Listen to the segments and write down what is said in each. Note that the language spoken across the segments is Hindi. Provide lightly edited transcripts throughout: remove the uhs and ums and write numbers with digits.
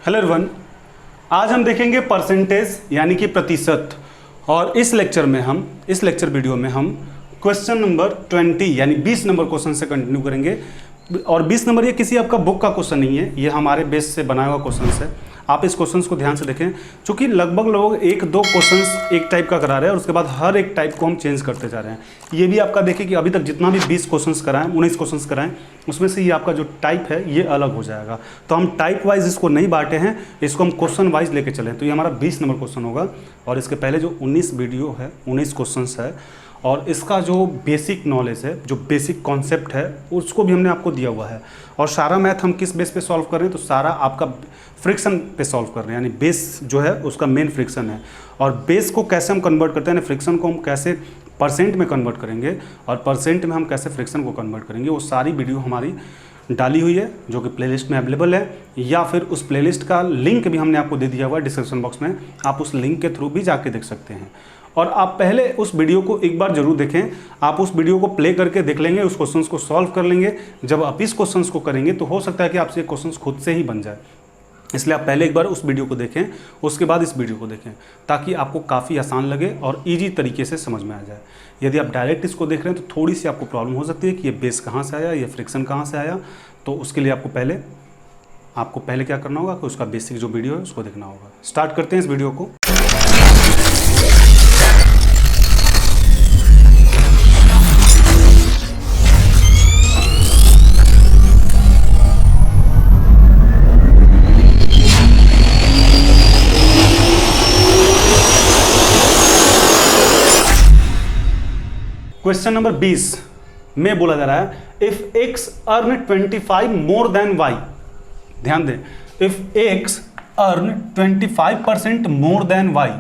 हेलो एवरीवन, आज हम देखेंगे परसेंटेज यानी कि प्रतिशत। और इस लेक्चर वीडियो में हम क्वेश्चन नंबर 20 यानी 20 नंबर क्वेश्चन से कंटिन्यू करेंगे। और 20 नंबर ये किसी आपका बुक का क्वेश्चन नहीं है, ये हमारे बेस से बनाया हुआ क्वेश्चन है। आप इस क्वेश्चन को ध्यान से देखें, क्योंकि लगभग लोग एक दो क्वेश्चन एक टाइप का करा रहे हैं और उसके बाद हर एक टाइप को हम चेंज करते जा रहे हैं। ये भी आपका देखें कि अभी तक जितना भी 20 क्वेश्चन कराएं, 19 क्वेश्चन कराएं, उसमें से ये आपका जो टाइप है ये अलग हो जाएगा। तो हम टाइप वाइज इसको नहीं बांटे हैं, इसको हम क्वेश्चन वाइज लेके चलें। तो ये हमारा 20 नंबर क्वेश्चन होगा और इसके पहले जो 19 वीडियो है, 19 क्वेश्चन है और इसका जो बेसिक नॉलेज है, जो बेसिक कॉन्सेप्ट है, उसको भी हमने आपको दिया हुआ है। और सारा मैथ हम किस बेस पे सॉल्व कर रहे हैं, तो सारा आपका फ्रिक्शन पे सॉल्व कर रहे हैं, यानी बेस जो है उसका मेन फ्रिक्शन है। और बेस को कैसे हम कन्वर्ट करते हैं, फ्रिक्शन को हम कैसे परसेंट में कन्वर्ट करेंगे और परसेंट में हम कैसे फ्रिक्शन को कन्वर्ट करेंगे, वो सारी वीडियो हमारी डाली हुई है जो कि प्लेलिस्ट में अवेलेबल है, या फिर उस प्लेलिस्ट का लिंक भी हमने आपको दे दिया हुआ है डिस्क्रिप्शन बॉक्स में। आप उस लिंक के थ्रू भी जाके देख सकते हैं। और आप पहले उस वीडियो को एक बार जरूर देखें। आप उस वीडियो को प्ले करके देख लेंगे, उस क्वेश्चंस को सॉल्व कर लेंगे। जब आप इस क्वेश्चंस को करेंगे तो हो सकता है कि आपसे क्वेश्चंस खुद से ही बन जाए। इसलिए आप पहले एक बार उस वीडियो को देखें, उसके बाद इस वीडियो को देखें, ताकि आपको काफ़ी आसान लगे और ईजी तरीके से समझ में आ जाए। यदि आप डायरेक्ट इसको देख रहे हैं तो थोड़ी सी आपको प्रॉब्लम हो सकती है कि ये बेस कहाँ से आया, ये फ्रिक्शन कहाँ से आया। तो उसके लिए आपको पहले क्या करना होगा कि उसका बेसिक जो वीडियो है उसको देखना होगा। स्टार्ट करते हैं इस वीडियो को। क्वेश्चन नंबर 20 में बोला जा रहा है, if x earn 25 more than y. ध्यान दें, if x earn 25% more than y,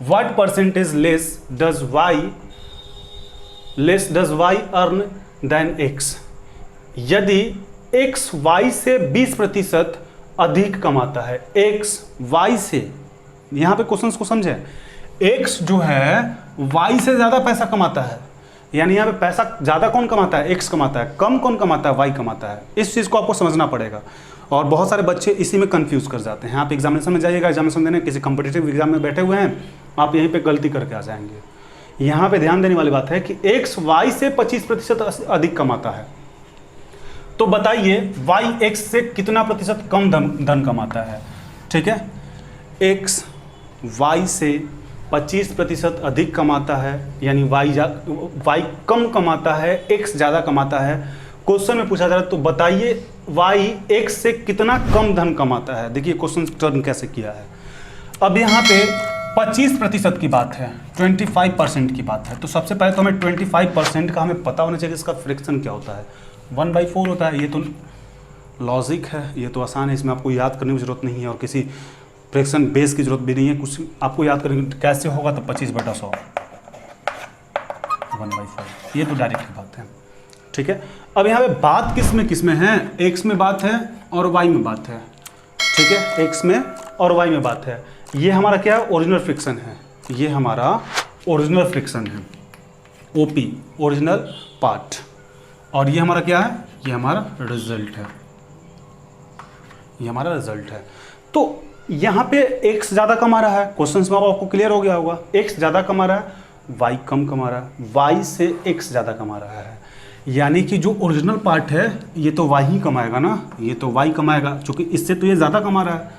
what percentage less does y earn than x. यदि एक्स वाई से 20% अधिक कमाता है, एक्स वाई से, यहां पे क्वेश्चन को समझें, एक्स जो है वाई से ज्यादा पैसा कमाता है, यानी यहाँ पे पैसा ज़्यादा कौन कमाता है, एक्स कमाता है, कम कौन कमाता है, वाई कमाता है। इस चीज़ को आपको समझना पड़ेगा। और बहुत सारे बच्चे इसी में कंफ्यूज कर जाते हैं। आप एग्जामिनेशन में जाइएगा, एग्जामिनेशन देने किसी कॉम्पिटिटिव एग्जाम में बैठे हुए हैं, आप यहीं पे गलती करके आ जाएंगे। यहाँ पे ध्यान देने वाली बात है कि एक्स वाई से 25% अधिक कमाता है। तो बताइए वाई एक्स से कितना प्रतिशत कम धन कमाता है। ठीक है, एक्स वाई से 25% अधिक कमाता है, यानी वाई कम कमाता है, एक्स ज़्यादा कमाता है। क्वेश्चन में पूछा जा रहा है, तो बताइए वाई एक्स से कितना कम धन कमाता है। देखिए क्वेश्चन टर्न कैसे किया है। अब यहाँ पे 25% की बात है, 25% की बात है। तो सबसे पहले तो हमें 25% का हमें पता होना चाहिए इसका फ्रिक्शन क्या होता है। 1/4 होता है। ये तो लॉजिक है, ये तो आसान है, इसमें आपको याद करने की जरूरत नहीं है और किसी फ्रैक्शन बेस की जरूरत भी नहीं है। कुछ आपको याद करेंगे कैसे होगा, तो 25/100 1/4, ये तो डायरेक्ट की बात है। ठीक है, अब यहाँ पे बात किस में है, एक्स में बात है और वाई में बात है। ठीक है, एक्स में और वाई में बात है। ये हमारा क्या है, ओरिजिनल फ्रिक्शन है। ये हमारा ओरिजिनल फ्रिक्शन है, ओपी, ओरिजिनल पार्ट। और ये हमारा क्या है, ये हमारा रिजल्ट है, ये हमारा रिजल्ट है। तो यहाँ पे x ज़्यादा कमा रहा है, क्वेश्चन में आपको क्लियर हो गया होगा। x ज़्यादा कमा रहा है, y कम कमा रहा है, y से x ज़्यादा कमा रहा है। यानी कि जो ओरिजिनल पार्ट है ये तो y ही कमाएगा ना, ये तो y कमाएगा, क्योंकि इससे तो ये ज़्यादा कमा रहा है।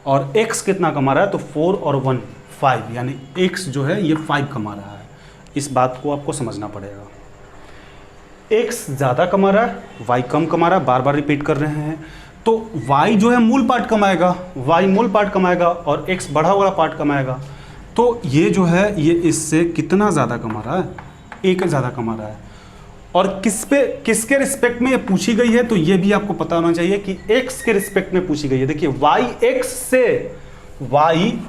और x कितना कमा रहा है, तो 4 और 1 5, यानी x जो है ये 5 कमा रहा है। इस बात को आपको समझना पड़ेगा। x ज़्यादा कमा रहा है, y कम कमा रहा है, बार बार रिपीट कर रहे हैं। तो y जो है मूल पार्ट कमाएगा, y मूल पार्ट कमाएगा और x बढ़ा हुआ पार्ट कमाएगा। तो ये जो है ये इससे कितना ज़्यादा कमा रहा है, एक ज़्यादा कमा रहा है। और किसके रिस्पेक्ट में ये पूछी गई है, तो ये भी आपको पता होना चाहिए कि x के रिस्पेक्ट में पूछी गई है। देखिए y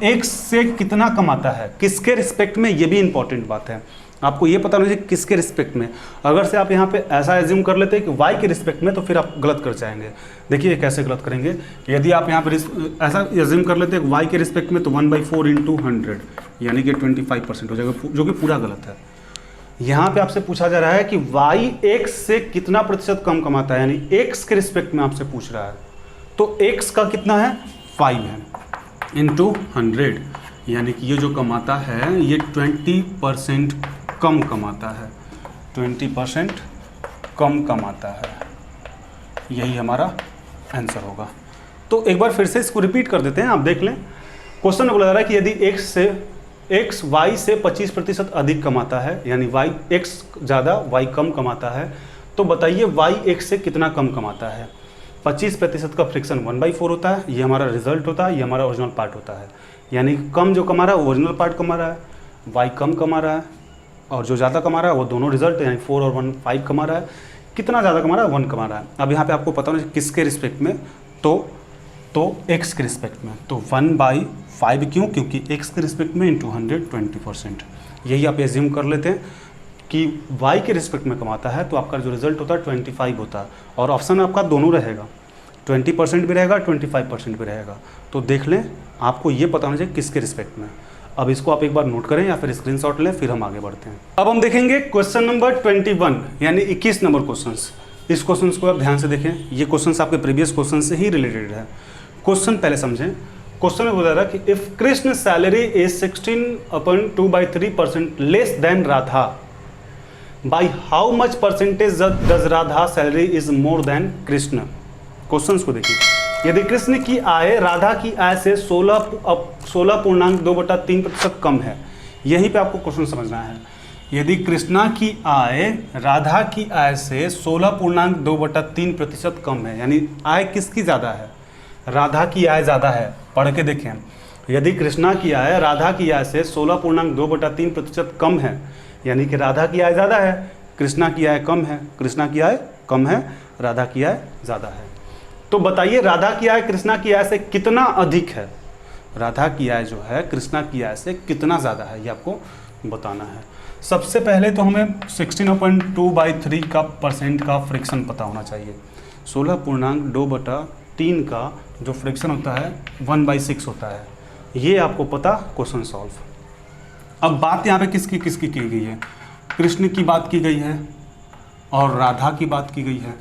x से कितना कमाता है, किसके रिस्पेक्ट में, ये भी इंपॉर्टेंट बात है। आपको ये पता होना चाहिए किसके रिस्पेक्ट में। अगर से आप यहाँ पे ऐसा एज्यूम कर लेते हैं कि y के रिस्पेक्ट में, तो फिर आप गलत कर जाएंगे। देखिए कैसे गलत करेंगे। यदि आप यहाँ पे ऐसा एज्यूम कर लेते हैं y के रिस्पेक्ट में, तो 1/4 × 100 यानी कि 25% हो जाएगा, जो कि पूरा गलत है। यहाँ पे आपसे पूछा जा रहा है कि y x से कितना प्रतिशत कम कमाता है, यानी x के रिस्पेक्ट में आपसे पूछ रहा है। तो x का कितना है 5 है इंटू 100, यानी कि ये जो कमाता है ये 20% कम कमाता है, 20% कम कमाता है। यही हमारा आंसर होगा। तो एक बार फिर से इसको रिपीट कर देते हैं, आप देख लें। क्वेश्चन में बोला जा रहा है कि यदि x y से 25% अधिक कमाता है, यानी x ज़्यादा y कम कमाता है, तो बताइए y x से कितना कम कमाता है। 25% का फ्रिक्शन 1/4 होता है, ये हमारा रिजल्ट होता है, ये हमारा ओरिजिनल पार्ट होता है। यानी कम जो कमा रहा है वो ओरिजिनल पार्ट कमा रहा है, y कम कमा रहा है, और जो ज़्यादा कमा रहा है वो दोनों रिजल्ट यानी 4 और 1 5 कमा रहा है। कितना ज़्यादा कमा रहा है? 1 कमा रहा है। अब यहाँ पे आपको पता होना किसके रिस्पेक्ट में, तो x के रिस्पेक्ट में, तो 1/5 क्यों? क्योंकि x के रिस्पेक्ट में इंटू 100 20%। यही आप एज्यूम कर लेते हैं कि y के रिस्पेक्ट में कमाता है, तो आपका जो रिजल्ट होता है 25 होता है, और ऑप्शन आपका दोनों रहेगा, 20% भी रहेगा 25% भी रहेगा। तो देख लें, आपको ये पता होना चाहिए किसके रिस्पेक्ट में। अब इसको आप एक बार नोट करें या फिर स्क्रीनशॉट लें, फिर हम आगे बढ़ते हैं। अब हम देखेंगे क्वेश्चन नंबर 21 यानी 21 नंबर क्वेश्चन। इस क्वेश्चन को आप ध्यान से देखें, ये क्वेश्चन आपके प्रीवियस क्वेश्चन से ही रिलेटेड है। क्वेश्चन पहले समझें। क्वेश्चन में बता रहा कि if Krishna salary is 16/2/3% less than Radha, by how much percentage does Radha salary is more than Krishna. Question को देखिए, यदि कृष्ण की आय राधा की आय से 16.2/3% कम है। यहीं पे आपको क्वेश्चन समझना है। यदि कृष्णा की आय राधा की आय से 16.2/3% कम है, यानी आय किसकी ज़्यादा है? राधा की आय ज़्यादा है। पढ़ के देखें, यदि कृष्णा की आय राधा की आय से 16.2/3% कम है, यानी कि राधा की आय ज़्यादा है, कृष्णा की आय कम है। कृष्णा की आय कम है, राधा की आय ज़्यादा है। तो बताइए राधा की आय कृष्णा की आय से कितना अधिक है? राधा की आय जो है कृष्णा की आय से कितना ज़्यादा है, ये आपको बताना है। सबसे पहले तो हमें 16.2/3 का परसेंट का फ्रिक्शन पता होना चाहिए। 16.2/3 का जो फ्रिक्शन होता है 1/6 होता है। ये आपको पता, क्वेश्चन सॉल्व। अब बात यहाँ पे किसकी किसकी की गई है? कृष्ण की बात की गई है और राधा की बात की गई है,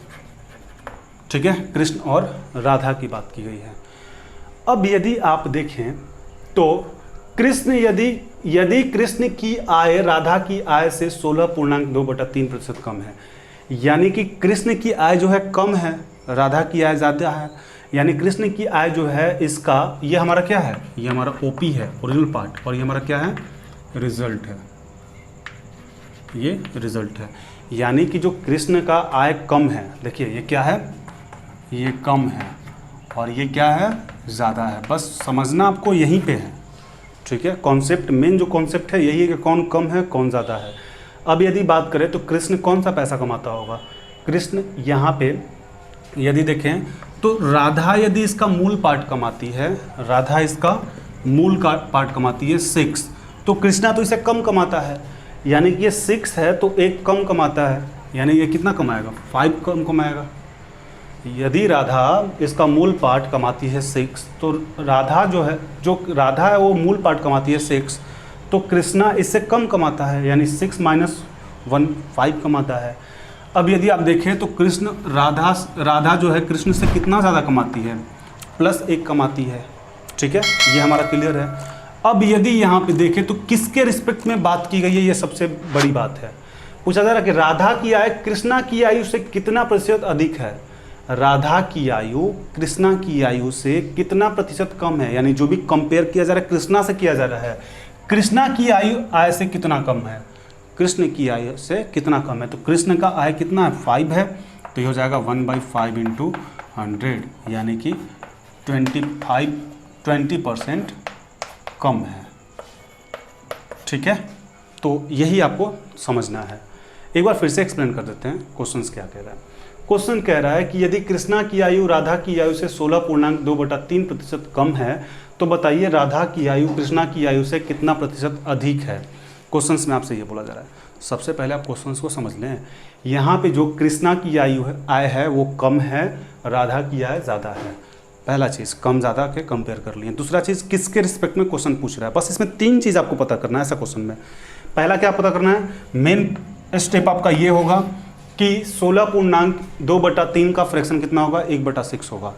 ठीक है, कृष्ण और राधा की बात की गई है। अब यदि आप देखें तो कृष्ण यदि कृष्ण की आय राधा की आय से 16.2/3% कम है, यानी कि कृष्ण की आय जो है कम है, राधा की आय ज़्यादा है, यानी कृष्ण की आय जो है इसका, ये हमारा क्या है? ये हमारा ओपी है, ओरिजिनल पार्ट, और ये हमारा क्या है? रिजल्ट है। ये रिजल्ट है, यानी कि जो कृष्ण का आय कम है, देखिए ये क्या है? ये कम है, और ये क्या है? ज़्यादा है। बस समझना आपको यहीं पे है, ठीक है। कॉन्सेप्ट, मेन जो कॉन्सेप्ट है यही है कि कौन कम है कौन ज़्यादा है। अब यदि बात करें तो कृष्ण कौन सा पैसा कमाता होगा? कृष्ण यहाँ पे यदि देखें तो राधा यदि इसका मूल पार्ट कमाती है, राधा इसका मूल का पार्ट कमाती है 6, तो कृष्णा तो इसे कम कमाता है, यानी कि ये 6 है तो 1 कम कमाता है, यानी ये कितना कमाएगा? 5 कम कमाएगा। यदि राधा इसका मूल पार्ट कमाती है 6, तो राधा जो राधा है वो मूल पार्ट कमाती है 6, तो कृष्णा इससे कम कमाता है, यानी 6 - 1 5 कमाता है। अब यदि आप देखें तो राधा जो है कृष्ण से कितना ज़्यादा कमाती है? +1 कमाती है, ठीक है, ये हमारा क्लियर है। अब यदि यहाँ पे देखें तो किसके रिस्पेक्ट में बात की गई है, ये सबसे बड़ी बात है। पूछा जा रहा है कि राधा की आयु कृष्णा की आयु से कितना प्रतिशत अधिक है? राधा की आयु कृष्णा की आयु से कितना प्रतिशत कम है, यानी जो भी कंपेयर किया जा रहा है कृष्णा से किया जा रहा है, कृष्णा की आय से कितना कम है? कृष्ण की आय से कितना कम है? तो कृष्ण का आय कितना है? 5 है, तो ये हो जाएगा 1/5 × 100, यानी कि 20% कम है, ठीक है। तो यही आपको समझना है। एक बार फिर से एक्सप्लेन कर देते हैं क्वेश्चन क्या कह रहा है। क्वेश्चन कह रहा है कि यदि कृष्णा की आयु राधा की आयु से 16.2/3% कम है, तो बताइए राधा की आयु कृष्णा की आयु से कितना प्रतिशत अधिक है। क्वेश्चंस में आपसे ये बोला जा रहा है। सबसे पहले आप क्वेश्चंस को समझ लें। यहाँ पे जो कृष्णा की आय है वो कम है, राधा की आय ज़्यादा है। पहला चीज़ कम ज़्यादा के कंपेयर कर लिए। दूसरा चीज़ किसके रिस्पेक्ट में क्वेश्चन पूछ रहा है, बस इसमें 3 चीज़ आपको पता करना है ऐसा क्वेश्चन में। पहला क्या पता करना है? मेन स्टेप आपका ये होगा कि 16.2/3 का फ्रैक्शन कितना होगा? 1/6 होगा।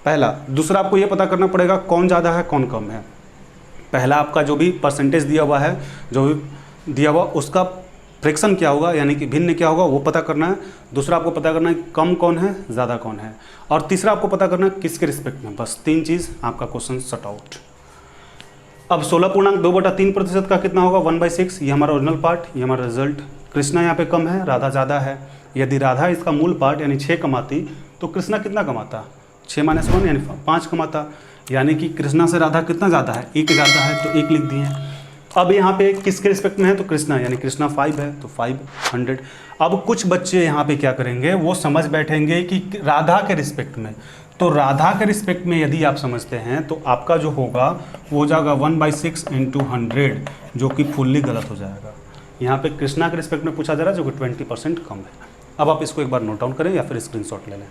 पहला। दूसरा आपको ये पता करना पड़ेगा कौन ज़्यादा है कौन कम है। पहला आपका जो भी परसेंटेज दिया हुआ है, जो भी दिया हुआ उसका फ्रैक्शन क्या होगा यानी कि भिन्न क्या होगा वो पता करना है। दूसरा आपको पता करना है कम कौन है ज़्यादा कौन है, और तीसरा आपको पता करना है किसके रिस्पेक्ट में। बस 3 चीज़ आपका क्वेश्चन सॉर्ट आउट। अब 16.2/3% का कितना होगा 1/6, ये हमारा ओरिजिनल पार्ट, ये हमारा रिजल्ट। कृष्णा यहाँ पे कम है, राधा ज़्यादा है। यदि राधा इसका मूल पार्ट यानी 6 कमाती तो कृष्णा कितना कमाता, 6 - 1 यानी 5 कमाता। यानी कि कृष्णा से राधा कितना ज़्यादा है, 1 ज़्यादा है तो 1 लिख दिए। अब यहाँ पे किसके रिस्पेक्ट में है तो कृष्णा, यानी कृष्णा 5 है तो 500। अब कुछ बच्चे यहाँ पे क्या करेंगे, वो समझ बैठेंगे कि राधा के रिस्पेक्ट में। तो राधा के रिस्पेक्ट में यदि आप समझते हैं तो आपका जो होगा वो हो जाएगा 1/6 × 100, जो कि फुल्ली गलत हो जाएगा। यहाँ पे कृष्णा के रिस्पेक्ट में पूछा जा रहा है जो कि 20% कम है। अब आप इसको एक बार नोट डाउन करें या फिर स्क्रीनशॉट ले लें।